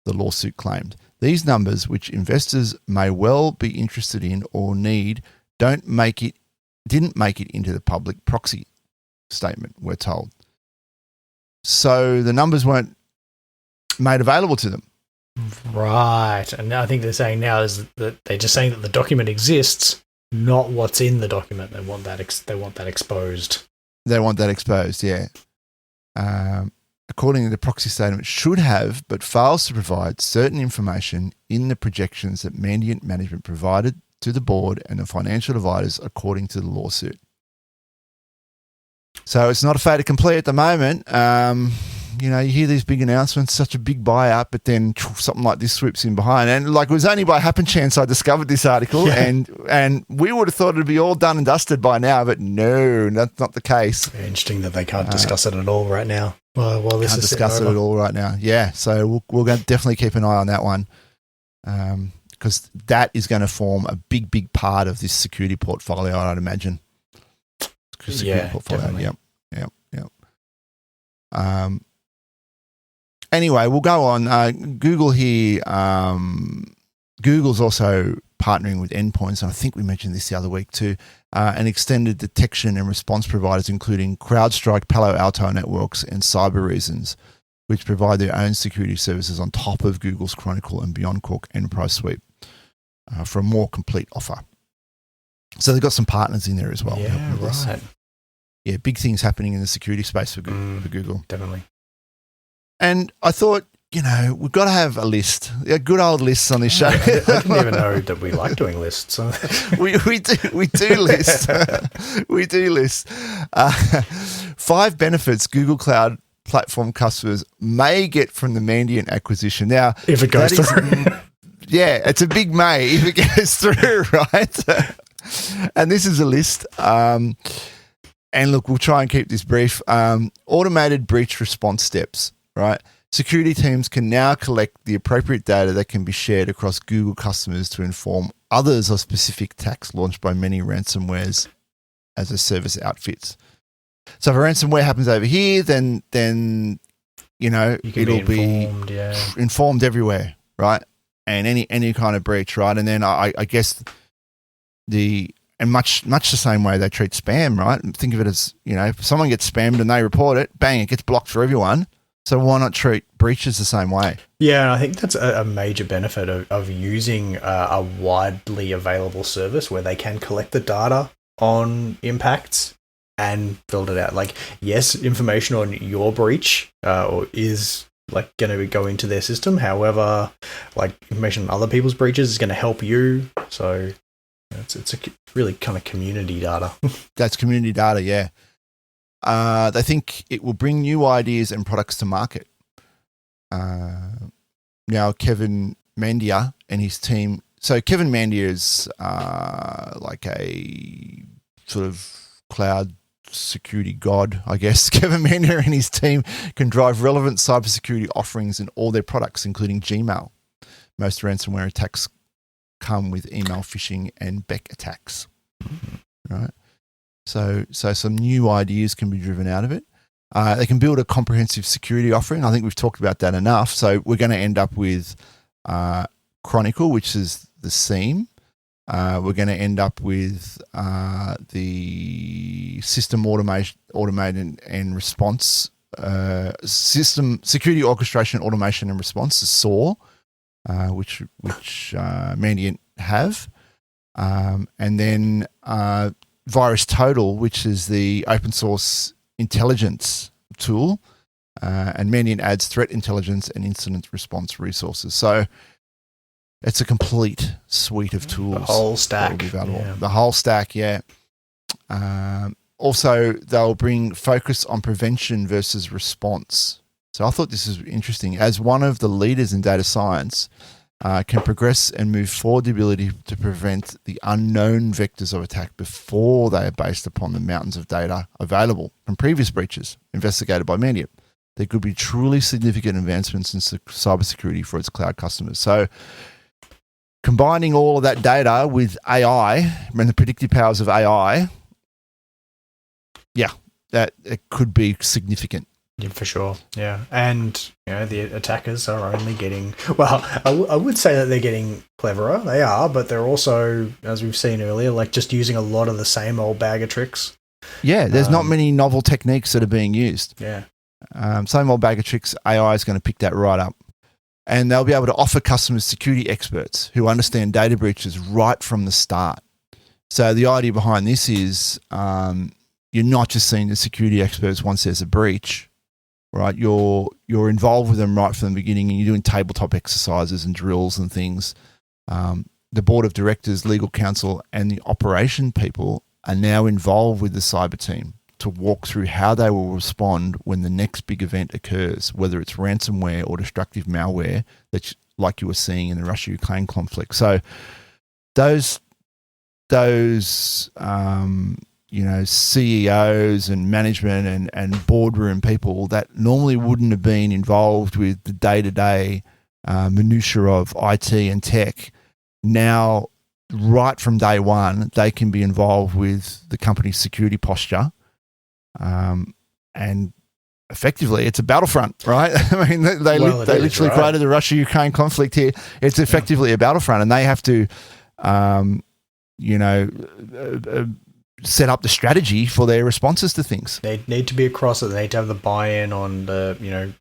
the lawsuit claimed. These numbers, which investors may well be interested in or need, didn't make it into the public proxy statement, we're told. So the numbers weren't made available to them.
Right. And I think they're saying now is that they're just saying that the document exists, not what's in the document. They want that exposed.
They want that exposed, yeah. According to the proxy statement, should have, but fails to provide certain information in the projections that Mandiant management provided to the board and the financial advisors according to the lawsuit. So it's not a fait accompli at the moment. You hear these big announcements, such a big buyout, but then something like this swoops in behind. And it was only by happen chance I discovered this article, and we would have thought it'd be all done and dusted by now, but no, that's not the case.
Interesting that they can't discuss it at all right now. Well, this
can't
is
discuss it at all right now. Yeah, so we'll definitely keep an eye on that one, because that is going to form a big part of this security portfolio, I'd imagine.
Definitely.
Yep. Anyway, we'll go on. Google here. Google's also partnering with endpoints, and I think we mentioned this the other week too, and extended detection and response providers, including CrowdStrike, Palo Alto Networks, and Cybereasons, which provide their own security services on top of Google's Chronicle and BeyondCorp Enterprise Suite for a more complete offer. So they've got some partners in there as well.
Yeah, right.
Yeah, big things happening in the security space for Google.
Definitely.
And I thought, we've got to have a list, good old lists on this show.
I didn't even know that we like doing lists.
we do list. We do list. 5 benefits Google Cloud Platform customers may get from the Mandiant acquisition. Now,
if it goes through.
Yeah, it's a big may if it goes through, right? And this is a list. And look, we'll try and keep this brief. Automated breach response steps, right? Security teams can now collect the appropriate data that can be shared across Google customers to inform others of specific attacks launched by many ransomwares as a service outfits. So if a ransomware happens over here, then it'll be informed everywhere, right? And any kind of breach, right? And then I guess much the same way they treat spam, right? Think of it as, if someone gets spammed and they report it, bang, it gets blocked for everyone. So why not treat breaches the same way?
Yeah, and I think that's a major benefit of using a widely available service where they can collect the data on impacts and build it out. Like, yes, information on your breach is going to go into their system. However, information on other people's breaches is going to help you. So it's a really kind of community data.
That's community data, yeah. They think it will bring new ideas and products to market. Now, Kevin Mandia and his team. So Kevin Mandia is like a sort of cloud security god, I guess. Kevin Mandia and his team can drive relevant cybersecurity offerings in all their products, including Gmail. Most ransomware attacks come with email phishing and Beck attacks, right? So some new ideas can be driven out of it. They can build a comprehensive security offering. I think we've talked about that enough. So we're going to end up with Chronicle, which is the SIEM. We're going to end up with the system automated and response system security orchestration, automation and response, the SOAR, which Mandiant have, and then Virus Total, which is the open source intelligence tool, and Mandiant adds threat intelligence and incident response resources. So it's a complete suite of tools.
The whole stack.
Yeah. The whole stack, yeah. Also, they'll bring focus on prevention versus response. So I thought this is interesting. As one of the leaders in data science, can progress and move forward the ability to prevent the unknown vectors of attack before they are based upon the mountains of data available from previous breaches investigated by Mandiant. There could be truly significant advancements in cybersecurity for its cloud customers. So combining all of that data with AI and the predictive powers of AI, that it could be significant.
Yeah, for sure. Yeah. And, the attackers are only getting, well, I would say that they're getting cleverer. They are, but they're also, as we've seen earlier, just using a lot of the same old bag of tricks.
Yeah, there's not many novel techniques that are being used.
Yeah.
Same old bag of tricks. AI is going to pick that right up. And they'll be able to offer customers security experts who understand data breaches right from the start. So the idea behind this is you're not just seeing the security experts once there's a breach, right? You're involved with them right from the beginning, and you're doing tabletop exercises and drills and things. The board of directors, legal counsel, and the operation people are now involved with the cyber team to walk through how they will respond when the next big event occurs, whether it's ransomware or destructive malware, that like you were seeing in the Russia-Ukraine conflict. So those CEOs and management and boardroom people that normally wouldn't have been involved with the day-to-day minutiae of IT and tech, now, right from day one, they can be involved with the company's security posture and effectively, it's a battlefront, right? I mean, they literally created the Russia-Ukraine conflict here. It's effectively a battlefront, and they have to, set up the strategy for their responses to things.
They need to be across it. They need to have the buy-in on the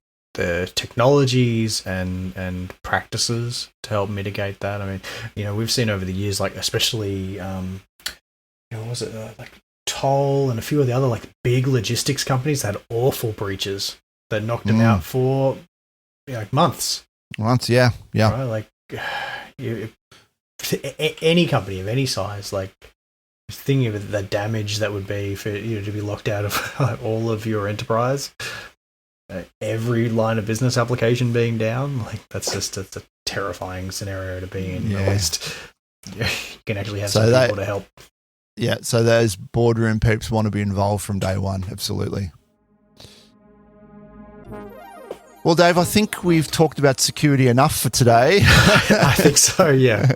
technologies and practices to help mitigate that. I mean, we've seen over the years, like especially, what was it, like Toll and a few of the other like big logistics companies that had awful breaches that knocked them out for like months.
Yeah.
Right? Like any company of any size, like thinking of the damage that would be for to be locked out of all of your enterprise, every line of business application being down, like that's just a terrifying scenario to be in. At least you can actually have some people to help.
Yeah, so those boardroom peeps want to be involved from day one, absolutely. Well, Dave, I think we've talked about security enough for today.
I think so, yeah.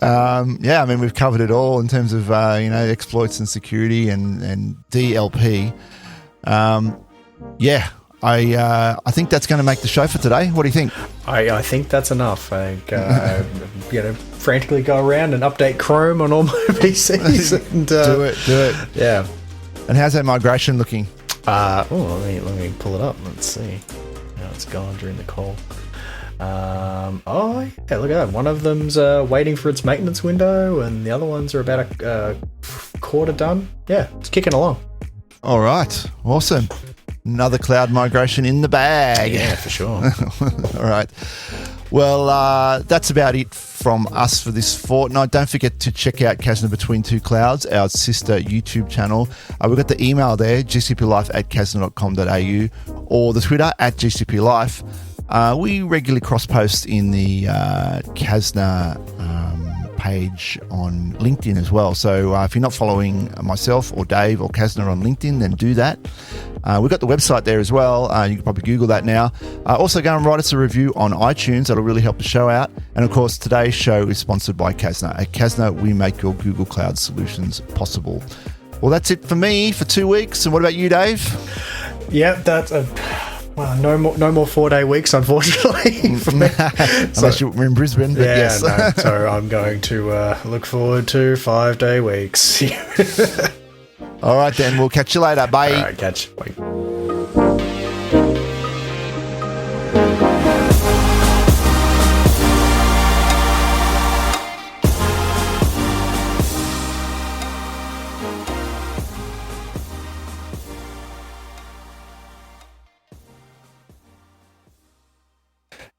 I mean, we've covered it all in terms of, exploits and security and DLP. I think that's going to make the show for today. What do you think?
I think that's enough. Frantically go around and update Chrome on all my PCs. And,
do it.
Yeah.
And how's that migration looking?
Let me pull it up. Let's see how it's gone during the call. Look at that. One of them's waiting for its maintenance window, and the other ones are about a quarter done. Yeah, it's kicking along.
All right. Awesome. Another cloud migration in the bag.
Yeah, for sure.
All right. Well, that's about it from us for this fortnight. Don't forget to check out Kasna Between Two Clouds, our sister YouTube channel. We've got the email there, gcplife@kasna.com.au, or the Twitter @gcplife. We regularly cross-post in the Kasna page on LinkedIn as well. So if you're not following myself or Dave or Kasna on LinkedIn, then do that. We've got the website there as well. You can probably Google that now. Also, go and write us a review on iTunes. That'll really help the show out. And, of course, today's show is sponsored by Kasna. At Kasna, we make your Google Cloud solutions possible. Well, that's it for me for 2 weeks. And what about you, Dave?
Yeah, that's no more 4-day weeks, unfortunately. For me.
Unless you're in Brisbane. But yes.
No, so I'm going to look forward to 5-day weeks.
All right, then. We'll catch you later. Bye.
All right, catch. Bye.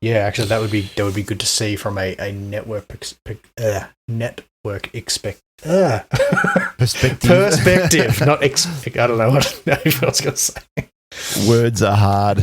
Yeah, actually, that would be good to see from a network perspective, not expect. I don't know what I was going to say.
Words are hard.